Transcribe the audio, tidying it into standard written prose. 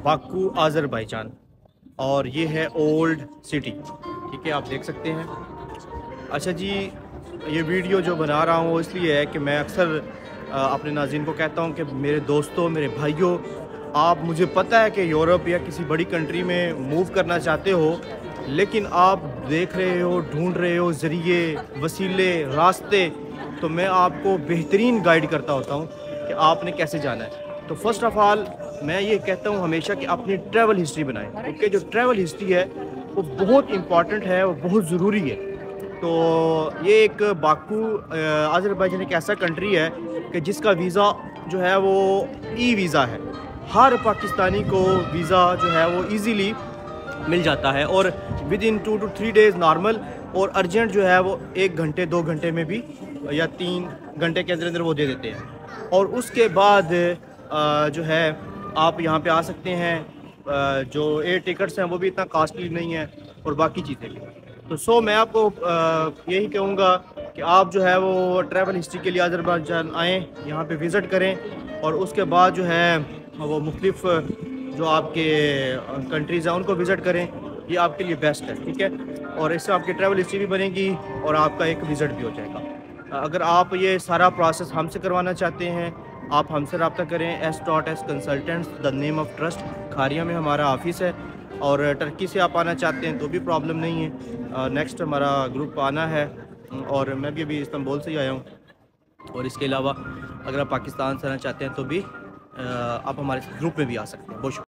Baku Azerbaijan, और ये है ओल्ड सिटी। ठीक है, आप देख सकते हैं। अच्छा जी, ये वीडियो जो बना रहा हूँ वो इसलिए है कि मैं अक्सर अपने नाज़रीन को कहता हूँ कि मेरे दोस्तों, मेरे भाइयों, आप, मुझे पता है कि यूरोप या किसी बड़ी कंट्री में मूव करना चाहते हो, लेकिन आप देख रहे हो, ढूंढ रहे हो ज़रिए, वसीले, रास्ते। तो मैं आपको बेहतरीन गाइड करता होता हूँ कि आपने कैसे जाना है। तो फ़र्स्ट ऑफ़ ऑल मैं ये कहता हूँ हमेशा कि अपनी ट्रैवल हिस्ट्री बनाएं, क्योंकि जो ट्रैवल हिस्ट्री है वो बहुत इम्पॉर्टेंट है, वो बहुत ज़रूरी है। तो ये एक बाकू अज़रबैजान एक ऐसा कंट्री है कि जिसका वीज़ा जो है वो ई वीज़ा है। हर पाकिस्तानी को वीज़ा जो है वो इजीली मिल जाता है, और with in 2 to 3 days normal, और अर्जेंट जो है वो 1 घंटे 2 घंटे में भी या 3 घंटे के अंदर अंदर वो दे देते हैं। और उसके बाद जो है आप यहाँ पे आ सकते हैं। जो एयर टिकट्स हैं वो भी इतना कॉस्टली नहीं है, और बाकी चीज़ें भी। तो मैं आपको यही कहूँगा कि आप जो है वो ट्रैवल हिस्ट्री के लिए अज़रबैजान आएँ, यहाँ पे विज़िट करें, और उसके बाद जो है वो मुख्तलिफ़ जो आपके कंट्रीज़ हैं उनको विज़िट करें। ये आपके लिए बेस्ट है, ठीक है। और इससे आपकी ट्रैवल हिस्ट्री भी बनेगी और आपका एक विज़िट भी हो जाएगा। अगर आप ये सारा प्रोसेस हमसे करवाना चाहते हैं, आप हमसे रब्ता करें। S.S consultants, the name of trust, Kharia में हमारा ऑफ़िस है। और टर्की से आप आना चाहते हैं तो भी प्रॉब्लम नहीं है। नेक्स्ट हमारा ग्रुप आना है, और मैं भी अभी इस्तांबुल से ही आया हूँ। और इसके अलावा अगर आप पाकिस्तान से आना चाहते हैं तो भी आप हमारे ग्रुप में भी आ सकते हैं। बहुत शुक्रिया।